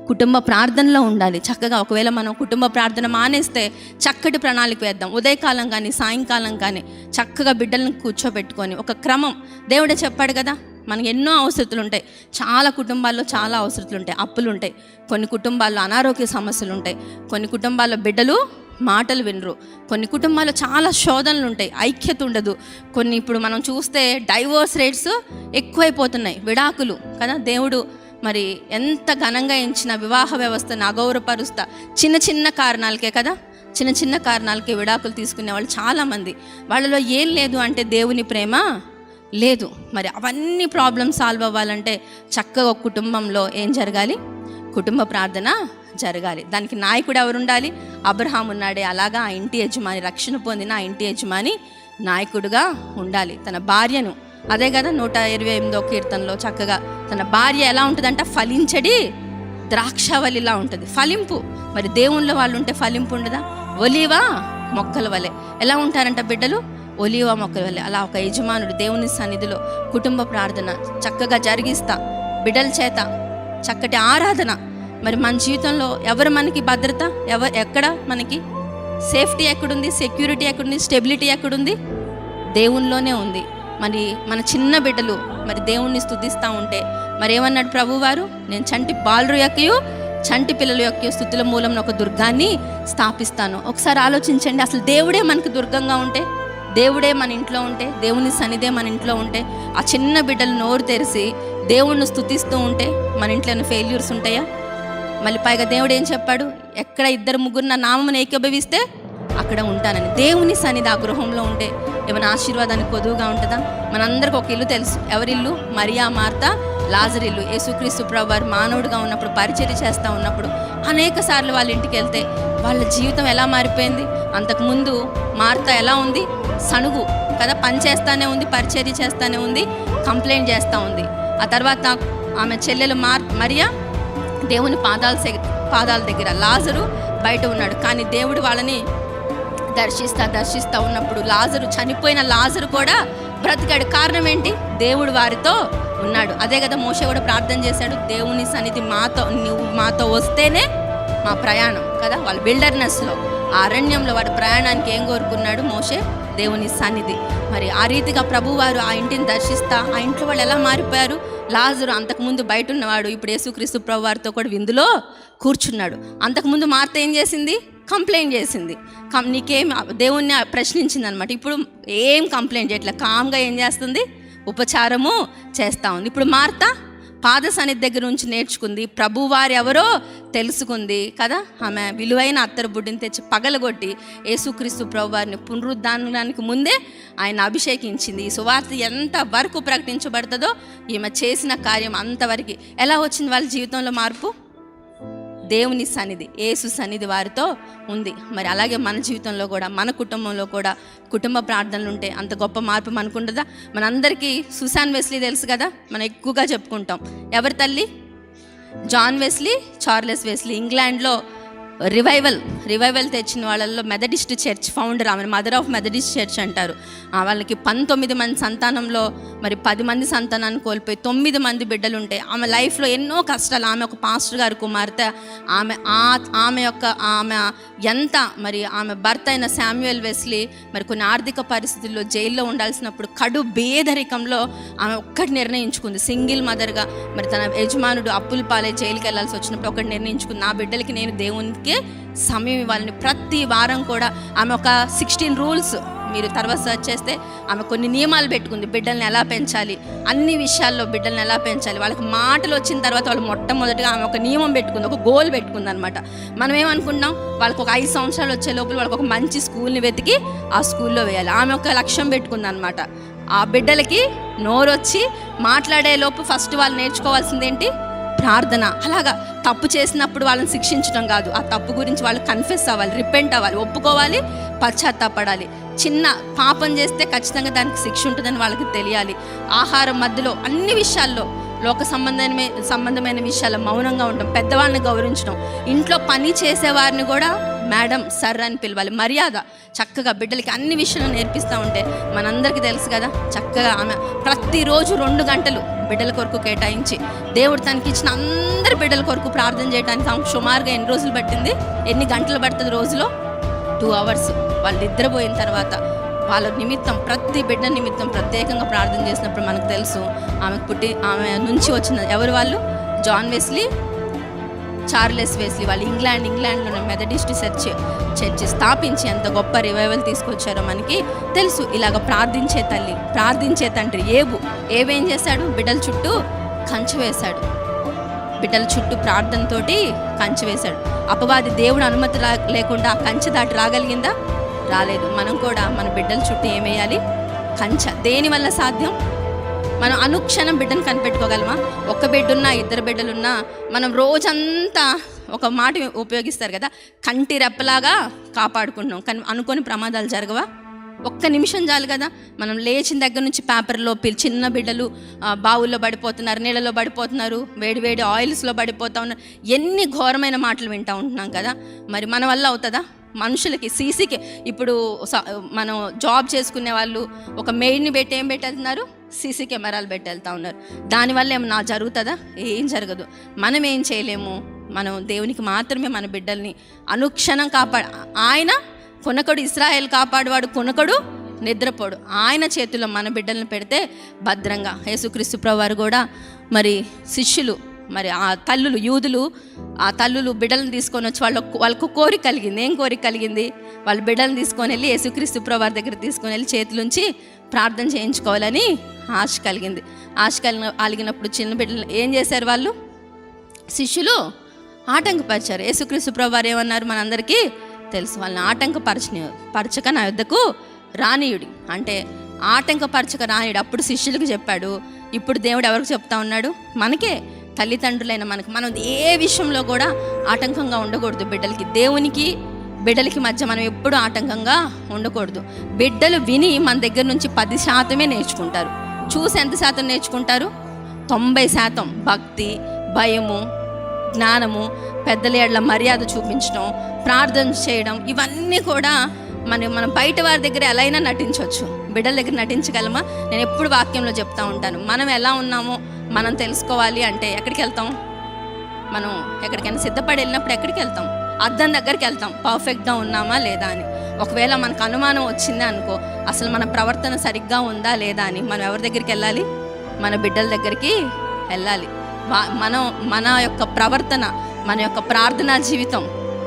కుటుంబ ప్రార్థనలో ఉండాలి చక్కగా. ఒకవేళ మనం కుటుంబ ప్రార్థన మానేస్తే చక్కటి ప్రణాళిక వేద్దాం. ఉదయకాలం కానీ సాయంకాలం కానీ చక్కగా బిడ్డలను కూర్చోబెట్టుకొని ఒక క్రమం. దేవుడే చెప్పాడు కదా, మనకి ఎన్నో అవసరతలు ఉంటాయి. చాలా కుటుంబాల్లో చాలా అవసరతలు ఉంటాయి, అప్పులు ఉంటాయి, కొన్ని కుటుంబాల్లో అనారోగ్య సమస్యలు ఉంటాయి, కొన్ని కుటుంబాల్లో బిడ్డలు మాటలు వినరు, కొన్ని కుటుంబాల్లో చాలా శోధనలు ఉంటాయి, ఐక్యత ఉండదు. కొన్ని ఇప్పుడు మనం చూస్తే డైవోర్స్ రేట్స్ ఎక్కువైపోతున్నాయి, విడాకులు కదా. దేవుడు మరి ఎంత ఘనంగా ఎంచిన వివాహ వ్యవస్థను అగౌరవపరుస్తా చిన్న చిన్న కారణాలకే కదా, చిన్న చిన్న కారణాలకే విడాకులు తీసుకునే వాళ్ళు చాలామంది. వాళ్ళలో ఏం లేదు అంటే దేవుని ప్రేమ లేదు. మరి అవన్నీ ప్రాబ్లమ్స్ సాల్వ్ అవ్వాలంటే చక్కగా ఒక కుటుంబంలో ఏం జరగాలి? కుటుంబ ప్రార్థన జరగాలి. దానికి నాయకుడు ఎవరు ఉండాలి? అబ్రహాం ఉన్నాడే, అలాగా ఆ ఇంటి యజమాని, రక్షణ పొందిన ఆ ఇంటి యజమాని నాయకుడుగా ఉండాలి. తన భార్యను, అదే కదా 128వ కీర్తనలో చక్కగా తన భార్య ఎలా ఉంటుందంట? ఫలించడి ద్రాక్షవల్లిలా ఉంటుంది, ఫలింపు. మరి దేవుళ్ళ వాళ్ళు ఉంటే ఫలింపు ఉండదా? ఒలీవా మొక్కల వలె ఎలా ఉంటారంట బిడ్డలు? ఒలీవా మొక్కల వలె. అలా ఒక యజమానుడు దేవుని సన్నిధిలో కుటుంబ ప్రార్థన చక్కగా జరిగిస్తా, బిడ్డల చేత చక్కటి ఆరాధన. మరి మన జీవితంలో ఎవరు మనకి భద్రత? ఎక్కడ మనకి సేఫ్టీ ఎక్కడుంది? సెక్యూరిటీ ఎక్కడుంది? స్టెబిలిటీ ఎక్కడుంది? దేవునిలోనే ఉంది. మరి మన చిన్న బిడ్డలు మరి దేవుణ్ణి స్తుతిస్తూ ఉంటే మరి ఏమన్నాడు ప్రభువారు? నేను చంటి బాలురు యొక్కయు చంటి పిల్లల యొక్క స్తుతుల మూలం ఒక దుర్గాన్ని స్థాపిస్తాను. ఒకసారి ఆలోచించండి, అసలు దేవుడే మనకు దుర్గంగా ఉంటే, దేవుడే మన ఇంట్లో ఉంటే, దేవుని సన్నిధే మన ఇంట్లో ఉంటే, ఆ చిన్న బిడ్డలు నోరు తెరిచి దేవుణ్ణి స్తుతిస్తూ ఉంటే మన ఇంట్లో ఏమైనా ఫెయిల్యూర్స్ ఉంటాయా? మళ్ళీ పైగా దేవుడు ఏం చెప్పాడు? ఎక్కడ 2-3 నా నామమును ఏకీభవిస్తే అక్కడ ఉంటానని. దేవుని సన్నిధి ఆ గృహంలో ఉంటే ఏమైనా ఆశీర్వాదానికి కొదువుగా ఉంటుందా? మనందరికి ఒక ఇల్లు తెలుసు. ఎవరిల్లు? మరియా, మార్తా, లాజరు ఇల్లు. యేసుక్రీస్తు ప్రభువారు మానవుడిగా ఉన్నప్పుడు, పరిచర్య చేస్తూ ఉన్నప్పుడు అనేక సార్లు వాళ్ళ ఇంటికి వెళ్తే వాళ్ళ జీవితం ఎలా మారిపోయింది. అంతకుముందు మార్తా ఎలా ఉంది? సణుగు కదా, పని చేస్తానే ఉంది, పరిచర్య చేస్తానే ఉంది, కంప్లైంట్ చేస్తూ ఉంది. ఆ తర్వాత ఆమె చెల్లెలు మరియా దేవుని పాదాల దగ్గర, లాజరు బయట ఉన్నాడు. కానీ దేవుడు వాళ్ళని దర్శిస్తా ఉన్నప్పుడు చనిపోయిన లాజరు కూడా బ్రతికాడు. కారణం ఏంటి? దేవుడు వారితో ఉన్నాడు. అదే కదా మోషే కూడా ప్రార్థన చేశాడు, దేవుని సన్నిధి నువ్వు మాతో వస్తేనే మా ప్రయాణం కదా. వాళ్ళ బిల్డర్నెస్లో, ఆ అరణ్యంలో వాడి ప్రయాణానికి ఏం కోరుకున్నాడు మోషే? దేవుని సన్నిధి. మరి ఆ రీతిగా ప్రభువారు ఆ ఇంటిని దర్శిస్తా, ఆ ఇంట్లో వాళ్ళు ఎలా మారిపోయారు? లాజరు అంతకుముందు బయట ఉన్నవాడు ఇప్పుడు యేసుక్రీస్తు ప్రభువారితో కూడా విందులో కూర్చున్నాడు. అంతకుముందు మార్త ఏం చేసింది? కంప్లైంట్ చేసింది. నీకేం దేవుణ్ణి ప్రశ్నించింది అనమాట. ఇప్పుడు ఏం కంప్లైంట్ చేయట్లే, కామ్గా ఏం చేస్తుంది? ఉపచారము చేస్తూ ఉంది. ఇప్పుడు మార్త పాద సన్నిధి దగ్గర నుంచి నేర్చుకుంది, ప్రభువారు ఎవరో తెలుసుకుంది కదా. ఆమె విలువైన అత్తరు బుడ్డిని తెచ్చి పగలగొట్టి యేసుక్రీస్తు ప్రభువారిని పునరుద్ధానానికి ముందే ఆయన అభిషేకించింది. ఈ సువార్త ఎంత వరకు ప్రకటించబడుతుందో ఈమె చేసిన కార్యం అంతవరకు. ఎలా వచ్చింది వాళ్ళ జీవితంలో మార్పు? దేవుని సన్నిధి, యేసు సన్నిధి వారితో ఉంది. మరి అలాగే మన జీవితంలో కూడా, మన కుటుంబంలో కూడా కుటుంబ ప్రార్థనలు ఉంటే అంత గొప్ప మార్పు మనకుండదా? మనందరికీ సుసాన్ వెస్లీ తెలుసు కదా, మనం ఎక్కువగా చెప్పుకుంటాం. ఎవరి తల్లి? John Wesley, Charles Wesley. ఇంగ్లాండ్లో రివైవల్ తెచ్చిన వాళ్ళల్లో మెథడిస్ట్ చర్చ్ ఫౌండర్, ఆమె మదర్ ఆఫ్ మెథడిస్ట్ చర్చ్ అంటారు. వాళ్ళకి 19 మంది సంతానంలో మరి 10 మంది సంతానాన్ని కోల్పోయి 9 మంది బిడ్డలు ఉంటాయి. ఆమె లైఫ్లో ఎన్నో కష్టాలు. ఆమె ఒక పాస్టర్ గారి కుమార్తె. ఆమె ఎంత మరి ఆమె భర్త అయిన శామ్యుయల్ వెస్లీ మరి కొన్ని ఆర్థిక పరిస్థితుల్లో జైల్లో ఉండాల్సినప్పుడు కడు పేదరికంలో ఆమె ఒక్కటి నిర్ణయించుకుంది, సింగిల్ మదర్గా. మరి తన యజమానుడు అప్పుల పాలై జైలుకి వెళ్ళాల్సి వచ్చినప్పుడు ఒకటి నిర్ణయించుకుంది, నా బిడ్డలకి నేను దేవునికి సమయం ఇవ్వాలని. ప్రతి వారం కూడా ఆమె ఒక 16 రూల్స్, మీరు తర్వాత సర్చ్ చేస్తే ఆమె కొన్ని నియమాలు పెట్టుకుంది. బిడ్డల్ని ఎలా పెంచాలి, అన్ని విషయాల్లో బిడ్డల్ని ఎలా పెంచాలి. వాళ్ళకి మాటలు వచ్చిన తర్వాత వాళ్ళు మొట్టమొదటిగా ఆమె ఒక నియమం పెట్టుకుంది, ఒక గోల్ పెట్టుకుంది అనమాట. మనం ఏమనుకున్నాం? వాళ్ళకి ఒక 5 సంవత్సరాలు వచ్చే లోపల వాళ్ళకి ఒక మంచి స్కూల్ని వెతికి ఆ స్కూల్లో వేయాలి. ఆమె ఒక లక్ష్యం పెట్టుకుంది అనమాట. ఆ బిడ్డలకి నోరొచ్చి మాట్లాడే లోపు ఫస్ట్ వాళ్ళు నేర్చుకోవాల్సింది ఏంటి? ప్రార్థన. అలాగా తప్పు చేసినప్పుడు వాళ్ళని శిక్షించడం కాదు, ఆ తప్పు గురించి వాళ్ళు కన్ఫెస్ అవ్వాలి, రిపెంట్ అవ్వాలి, ఒప్పుకోవాలి, పశ్చాత్తాపడాలి. చిన్న పాపం చేస్తే ఖచ్చితంగా దానికి శిక్ష ఉంటుందని వాళ్ళకి తెలియాలి. ఆహారం మధ్యలో అన్ని విషయాల్లో, లోక సంబంధమైన విషయాల్లో మౌనంగా ఉండడం, పెద్దవాళ్ళని గౌరవించడం, ఇంట్లో పని చేసేవారిని కూడా మేడం, సర్ అని పిలవాలి, మర్యాద. చక్కగా బిడ్డలకి అన్ని విషయాలు నేర్పిస్తూ ఉంటే మనందరికీ తెలుసు కదా, చక్కగా ఆమె ప్రతిరోజు 2 గంటలు బిడ్డల కొరకు కేటాయించి దేవుడు తనకి ఇచ్చిన అందరి బిడ్డల కొరకు ప్రార్థన చేయడానికి ఆమె సుమారుగా ఎన్ని రోజులు పట్టింది? ఎన్ని గంటలు పడుతుంది రోజులో? 2 hours. వాళ్ళు నిద్రపోయిన తర్వాత వాళ్ళ నిమిత్తం, ప్రతి బిడ్డ నిమిత్తం ప్రత్యేకంగా ప్రార్థన చేసినప్పుడు మనకు తెలుసు ఆమె నుంచి వచ్చిన ఎవరు వాళ్ళు? John Wesley, Charles Wesley. వాళ్ళు ఇంగ్లాండ్లో మెథడిస్ట్ చర్చి స్థాపించి ఎంత గొప్ప రివైవల్ తీసుకొచ్చారో మనకి తెలుసు. ఇలాగ ప్రార్థించే తల్లి, ప్రార్థించే తండ్రి ఏవేం చేశాడు? బిడ్డల చుట్టూ కంచె వేశాడు. బిడ్డల చుట్టూ ప్రార్థనతోటి కంచె వేశాడు. అపవాది దేవుడు అనుమతి లేకుండా ఆ కంచె దాటి రాగలిగిందా? రాలేదు. మనం కూడా మన బిడ్డల చుట్టూ ఏమేయాలి? కంచె. దేనివల్ల సాధ్యం? మనం అనుక్షణం బిడ్డను కనిపెట్టుకోగలమా? ఒక్క బిడ్డున్నా, 2 బిడ్డలున్నా మనం రోజంతా ఒక మాట ఉపయోగిస్తారు కదా, కంటి రెప్పలాగా కాపాడుకుంటున్నాం. కానీ అనుకోని ప్రమాదాలు జరగవా? ఒక్క నిమిషం చాలు కదా. మనం లేచిన దగ్గర నుంచి పేపర్లో చిన్న బిడ్డలు బావుల్లో పడిపోతున్నారు, నీళ్ళలో పడిపోతున్నారు, వేడి ఆయిల్స్లో పడిపోతూ ఉన్నారు. ఎన్ని ఘోరమైన మాటలు వింటూ ఉంటున్నాం కదా. మరి మన వల్ల అవుతుందా? మనుషులకి సీసీకి ఇప్పుడు మనం జాబ్ చేసుకునే వాళ్ళు ఒక మెయిడ్ని పెట్టి ఏం పెట్టేస్తున్నారు? సీసీ కెమెరాలు పెట్టి వెళ్తూ ఉన్నారు. దానివల్ల ఏమన్నా జరుగుతుందా? ఏం జరగదు. మనం ఏం చేయలేము. మనం దేవునికి మాత్రమే మన బిడ్డల్ని అనుక్షణం ఆయన కొనకడు, ఇశ్రాయేల్ కాపాడువాడు, కొనకడు నిద్రపోడు. ఆయన చేతిలో మన బిడ్డలను పెడితే భద్రంగా. యేసుక్రీస్తు ప్రభువారు కూడా మరి శిష్యులు, మరి ఆ తల్లులు, యూదులు ఆ తల్లులు బిడ్డలను తీసుకొని వచ్చి వాళ్ళకు కోరిక కలిగింది. ఏం కోరిక కలిగింది? వాళ్ళ బిడ్డలను తీసుకొని వెళ్ళి యేసుక్రీస్తు ప్రభువారి దగ్గర తీసుకొని వెళ్ళి చేతులుంచి ప్రార్థన చేయించుకోవాలని ఆశ కలిగింది. ఆశ కలిగినప్పుడు చిన్న బిడ్డలు ఏం చేశారు? వాళ్ళు శిష్యులు ఆటంకపరిచారు. యేసుక్రీస్తు ప్రభువారు ఏమన్నారు మనందరికీ తెలుసు. వాళ్ళని ఆటంకపరచక నా యొద్దకు రానీయుడి అంటే ఆటంకపరచక రానీయుడు. అప్పుడు శిష్యులకు చెప్పాడు. ఇప్పుడు దేవుడు ఎవరికి చెప్తా ఉన్నాడు? మనకే, తల్లిదండ్రులైన మనకు. మనం ఏ విషయంలో కూడా ఆటంకంగా ఉండకూడదు. బిడ్డలకి, దేవునికి బిడ్డలకి మధ్య మనం ఎప్పుడూ ఆటంకంగా ఉండకూడదు. బిడ్డలు విని మన దగ్గర నుంచి 10% నేర్చుకుంటారు. చూసి ఎంత శాతం నేర్చుకుంటారు? 90% భక్తి, భయము, జ్ఞానము, పెద్దల ఎడల మర్యాద చూపించడం, ప్రార్థన చేయడం, ఇవన్నీ కూడా మనం బయట వారి దగ్గర ఎలా అయినా నటించవచ్చు. బిడ్డల దగ్గర నటించగలమా? నేను ఎప్పుడు వాక్యంలో చెప్తా ఉంటాను, మనం ఎలా ఉన్నామో మనం తెలుసుకోవాలి అంటే ఎక్కడికి వెళ్తాం? మనం ఎక్కడికైనా సిద్ధపడి వెళ్ళినప్పుడు ఎక్కడికి వెళ్తాం? అద్దం దగ్గరికి వెళ్తాం, పర్ఫెక్ట్గా ఉన్నామా లేదా అని. ఒకవేళ మనకు అనుమానం వచ్చింది అనుకో, అసలు మన ప్రవర్తన సరిగ్గా ఉందా లేదా అని మనం ఎవరి దగ్గరికి వెళ్ళాలి? మన బిడ్డల దగ్గరికి వెళ్ళాలి. మన యొక్క ప్రవర్తన, మన యొక్క ప్రార్థనా జీవితం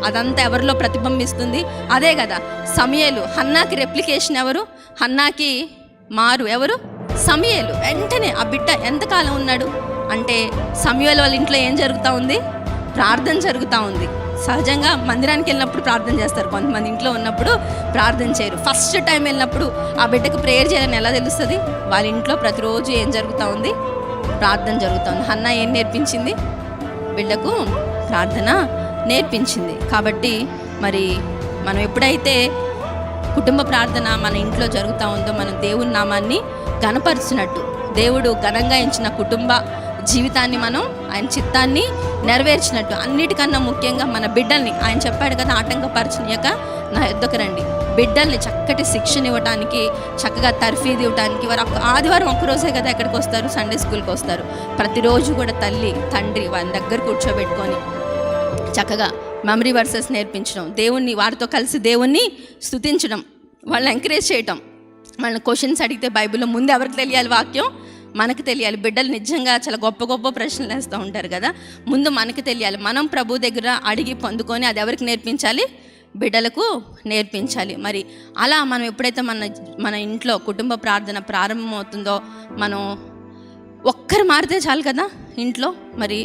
అదంతా ఎవరిలో ప్రతిబింబిస్తుంది? అదే కదా సమూయేలు. హన్నాకి రెప్లికేషన్ ఎవరు? హన్నాకి మారు ఎవరు? సమూయేలు. వెంటనే ఆ బిడ్డ ఎంతకాలం ఉన్నాడు అంటే సమూయేలు వాళ్ళ ఇంట్లో ఏం జరుగుతూ ఉంది? ప్రార్థన జరుగుతూ ఉంది. సహజంగా మందిరానికి వెళ్ళినప్పుడు ప్రార్థన చేస్తారు, కొంతమంది ఇంట్లో ఉన్నప్పుడు ప్రార్థన చేయరు. ఫస్ట్ టైం వెళ్ళినప్పుడు ఆ బిడ్డకు ప్రేయర్ చేయాలని ఎలా తెలుస్తుంది? వాళ్ళ ఇంట్లో ప్రతిరోజు ఏం జరుగుతూ ఉంది? ప్రార్థన జరుగుతుంది. హన్నా ఏం నేర్పించింది? బిడ్డకు ప్రార్థన నేర్పించింది. కాబట్టి మరి మనం ఎప్పుడైతే కుటుంబ ప్రార్థన మన ఇంట్లో జరుగుతూ ఉందో మనం దేవుని నామాన్ని ఘనపరిచినట్టు, దేవుడు ఘనంగా ఇచ్చిన కుటుంబ జీవితాన్ని మనం ఆయన చిత్తాన్ని నెరవేర్చినట్టు. అన్నిటికన్నా ముఖ్యంగా మన బిడ్డల్ని ఆయన చెప్పాడు కదా, ఆటంకపరచనీయక నా యొద్దకు రండి. బిడ్డల్ని చక్కటి శిక్షణ ఇవ్వడానికి, చక్కగా తర్ఫీదు ఇవ్వడానికి. వారు ఆదివారం ఒక్కరోజే కదా ఎక్కడికి వస్తారు? సండే స్కూల్కి వస్తారు. ప్రతిరోజు కూడా తల్లి తండ్రి వారి దగ్గర కూర్చోబెట్టుకొని చక్కగా మెమరీ వర్సెస్ నేర్పించడం, దేవుణ్ణి వారితో కలిసి దేవుణ్ణి స్తుతించడం, వాళ్ళని ఎంకరేజ్ చేయటం. వాళ్ళని క్వశ్చన్స్ అడిగితే బైబిల్లో ముందు ఎవరికి తెలియాలి? వాక్యం మనకు తెలియాలి. బిడ్డలు నిజంగా చాలా గొప్ప గొప్ప ప్రశ్నలు వేస్తూ ఉంటారు కదా, ముందు మనకు తెలియాలి. మనం ప్రభు దగ్గర అడిగి పొందుకొని అది ఎవరికి నేర్పించాలి? బిడ్డలకు నేర్పించాలి. మరి అలా మనం ఎప్పుడైతే మన ఇంట్లో కుటుంబ ప్రార్థన ప్రారంభమవుతుందో, మనం ఒక్కరు మారితే చాలు కదా ఇంట్లో. మరి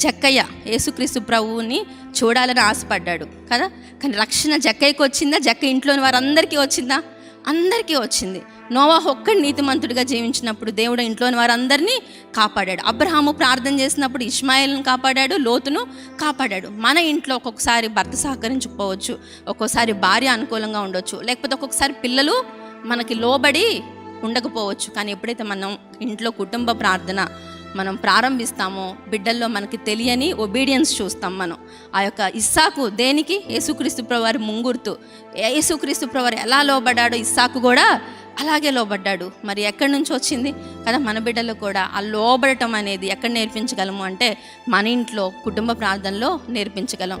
జక్కయ్య యేసుక్రీస్తు ప్రభువుని చూడాలని ఆశపడ్డాడు కదా, కానీ రక్షణ జక్కయ్యకి వచ్చిందా? జక్క ఇంట్లోని వారందరికీ వచ్చిందా? అందరికీ వచ్చింది. నోవాహు ఒక్కడు నీతిమంతుడిగా జీవించినప్పుడు దేవుడు ఇంట్లోని వారందరినీ కాపాడాడు. అబ్రహాము ప్రార్థన చేసినప్పుడు ఇష్మాయిల్ని కాపాడాడు, లోతును కాపాడాడు. మన ఇంట్లో ఒక్కొక్కసారి భర్త సహకరించకపోవచ్చు, ఒక్కోసారి భార్య అనుకూలంగా ఉండొచ్చు, లేకపోతే ఒక్కొక్కసారి పిల్లలు మనకి లోబడి ఉండకపోవచ్చు. కానీ ఎప్పుడైతే మనం ఇంట్లో కుటుంబ ప్రార్థన మనం ప్రారంభిస్తామో బిడ్డల్లో మనకి తెలియని ఒబీడియన్స్ చూస్తాం మనం. ఆ యొక్క ఇస్సాకు దేనికి? యేసుక్రీస్తు ప్రభువారి ముంగుర్తు. యేసుక్రీస్తు ప్రభువారు ఎలా లోబడ్డాడో ఇస్సాకు కూడా అలాగే లోబడ్డాడు. మరి ఎక్కడి నుంచి వచ్చింది కదా? మన బిడ్డలు కూడా ఆ లోబడటం అనేది ఎక్కడ నేర్పించగలము అంటే మన ఇంట్లో కుటుంబ ప్రార్థనలో నేర్పించగలం.